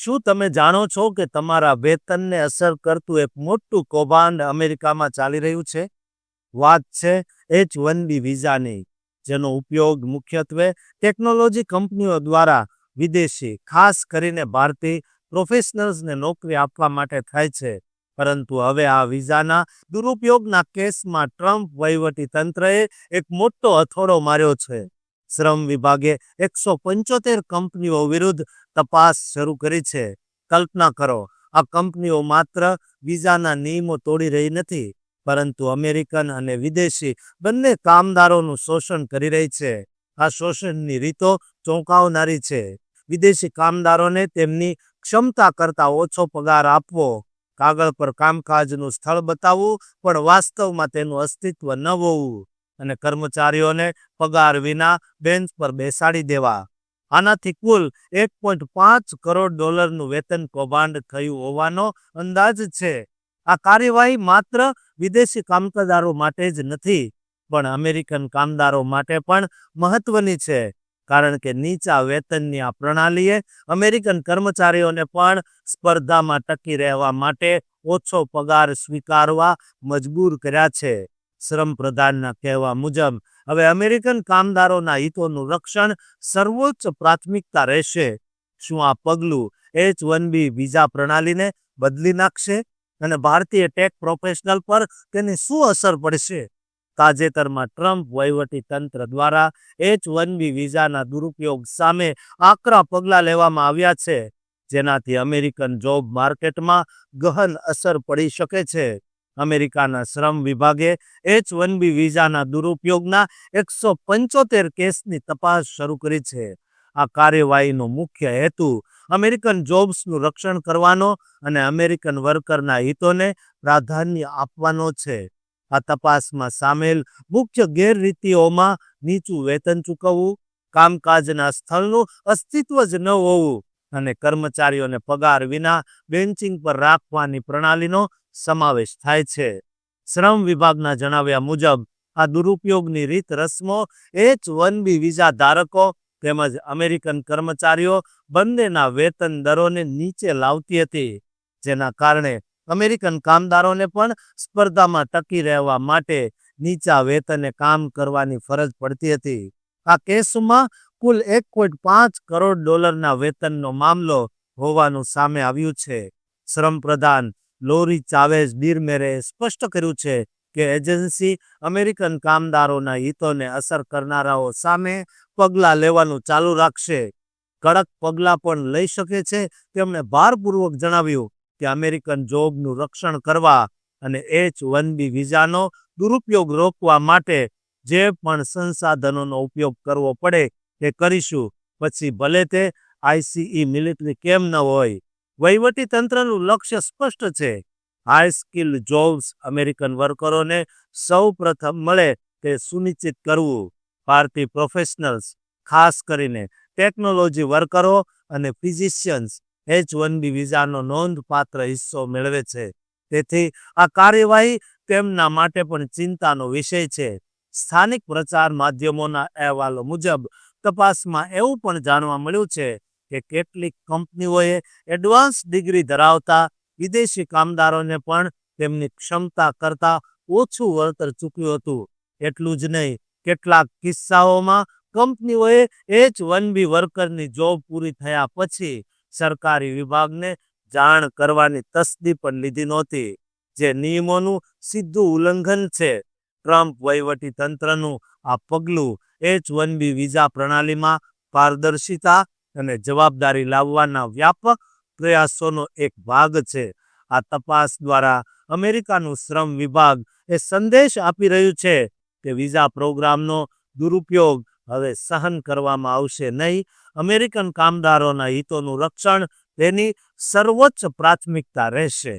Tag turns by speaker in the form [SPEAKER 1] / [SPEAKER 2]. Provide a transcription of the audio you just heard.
[SPEAKER 1] શું તમે જાણો છો કે તમારા વેતનને અસર કરતું એક મોટું કૌભાંડ અમેરિકામાં ચાલી રહ્યું છે? વાત છે H-1B વિઝાની, જેનો ઉપયોગ મુખ્યત્વે ટેકનોલોજી કંપનીઓ દ્વારા વિદેશી, ખાસ કરીને ભારતીય પ્રોફેશનલ્સને નોકરી આપવા માટે થાય છે. પરંતુ હવે આ વિઝાના દુરુપયોગના કેસમાં ટ્રમ્પ વહીવટીતંત્રએ એક મોટો હથોડો માર્યો છે. શ્રમ વિભાગે 175 કંપનીઓ વિરુદ્ધ તપાસ શરૂ કરી છે. કલ્પના કરો, આ કંપનીઓ માત્ર વિઝાના નિયમો તોડી રહી નથી, પરંતુ અમેરિકન અને વિદેશી બંને કામદારોનું શોષણ કરી રહી છે. આ શોષણની રીતો ચોંકાવનારી છે. વિદેશી કામદારોને તેમની ક્ષમતા કરતાં ઓછો પગાર આપવો, કાગળ પર કામકાજનું સ્થળ બતાવવું પણ વાસ્તવમાં તેનું અસ્તિત્વ ન હોવું, અને કર્મચારીઓને પગાર વિના બેન્ચ પર બેસાડી દેવા. આનાથી કુલ $1.5 કરોડ વેતન કૌભાંડ થયું હોવાનો અંદાજ છે. આ કાર્યવાહી માત્ર વિદેશી કામદારો માટે જ નથી, પણ અમેરિકન કામદારો માટે પણ મહત્વની છે, કારણ કે નીચા વેતનની આ પ્રણાલીએ અમેરિકન કર્મચારીઓને પણ સ્પર્ધામાં ટકી રહેવા માટે ઓછો પગાર સ્વીકારવા મજબૂર કર્યા છે. શ્રમ પ્રધાનના કહેવા મુજબ હવે અમેરિકન કામદારોના હિતોનું રક્ષણ સર્વોચ્ચ પ્રાથમિકતા રહેશે. શું આ પગલું H-1B વિઝા પ્રણાલીને બદલી નાખશે અને ભારતીય ટેક પ્રોફેશનલ પર તેની શું અસર પડશે? તાજેતરમાં ટ્રમ્પ વહીવટીતંત્ર દ્વારા H-1B વિઝાના દુરુપયોગ સામે આકરા પગલાં લેવામાં આવ્યા છે, જેનાથી અમેરિકન જોબ માર્કેટમાં ગહન અસર પડી શકે છે. અમેરિકાના શ્રમ વિભાગે H-1B વિઝાના દુરુપયોગના 175 કેસની તપાસ શરૂ કરી છે. આ કાર્યવાહીનો મુખ્ય હેતુ અમેરિકન જોબ્સનું રક્ષણ કરવાનો અને અમેરિકન વર્કરના હિતોને પ્રાધાન્ય આપવાનો છે. આ તપાસમાં સામેલ મુખ્ય ગેરરીતિઓમાં નીચું વેતન ચૂકવવું, કામકાજના સ્થળનું અસ્તિત્વ જ ન હોવું, અને કર્મચારીઓને પગાર વિના બેન્ચિંગ પર રાખવાની પ્રણાલીનો સમાવેશ થાય છે. શ્રમ વિભાગના જણાવ્યા મુજબ આ દુરુપયોગની રીત રસમો H-1B વિઝા ધારકો તેમજ અમેરિકન કર્મચારીઓ બંનેના વેતન દરોને નીચે લાવતી હતી, જેના કારણે અમેરિકન કામદારોને પણ સ્પર્ધામાં ટકી રહેવા માટે નીચા વેતને કામ કરવાની ફરજ પડતી હતી. આ કેસમાં કુલ $1.5 કરોડ વેતનનો મામલો હોવાનું સામે આવ્યું છે. શ્રમ પ્રધાન લોરી ચાવેઝ ડિરમેરે સ્પષ્ટ કર્યું છે કે એજન્સી અમેરિકન કામદારોના હિતોને અસર કરનારાઓ સામે પગલાં લેવાનું ચાલુ રાખશે, કડક પગલાં પણ લઈ શકે છે. તેમણે ભારપૂર્વક જણાવ્યું કે અમેરિકન જોબનું રક્ષણ કરવા અને H-1B વિઝાનો દુરુપયોગ રોકવા માટે જે પણ સંસાધનોનો ઉપયોગ કરવો પડે તે કરીશું, પછી ભલે તે ICE મિલિટરી કેમ ન હોય. વહીવટીતંત્રનું લક્ષ્ય સ્પષ્ટ છે: હાઈ સ્કિલ જોબ્સ અમેરિકન વર્કરોને સૌ પ્રથમ મળે તે સુનિશ્ચિત કરવું. ભારતીય પ્રોફેશનલ્સ, ખાસ કરીને ટેકનોલોજી વર્કરો અને ફિઝિશિયન્સ, H-1B વિઝાનો નોંધપાત્ર હિસ્સો મેળવે છે. તેથી આ કાર્યવાહી તેમના માટે પણ ચિંતાનો વિષય છે. સ્થાનિક પ્રચાર માધ્યમોના અહેવાલો મુજબ તપાસમાં એવું પણ જાણવા મળ્યું છે કે કેટલીક કંપનીઓએ એડવાન્સ ડિગ્રી ધરાવતા વિદેશી કામદારોને પણ તેમની ક્ષમતા કરતાં ઓછું વળતર ચૂક્યું હતું. એટલું જ નહીં, કેટલાક કિસ્સાઓમાં કંપનીઓએ H-1B વર્કરની જોબ પૂરી થયા પછી સરકારી વિભાગને જાણ કરવાની તસ્દી પણ લીધી નહોતી, જે નિયમોનું સીધું ઉલ્લંઘન છે. ટ્રમ્પ વહીવટીતંત્રનું આ પગલું H-1B વિઝા પ્રણાલીમાં પારદર્શિતા અને જવાબદારી લાવવાના વ્યાપક પ્રયાસોનો એક ભાગ છે. આ તપાસ દ્વારા અમેરિકાનું શ્રમ વિભાગ એ સંદેશ આપી રહ્યું છે કે વિઝા પ્રોગ્રામનો દુરુપયોગ હવે સહન કરવામાં આવશે નહીં. અમેરિકન કામદારોના હિતોનું રક્ષણ તેની સર્વોચ્ચ પ્રાથમિકતા રહેશે.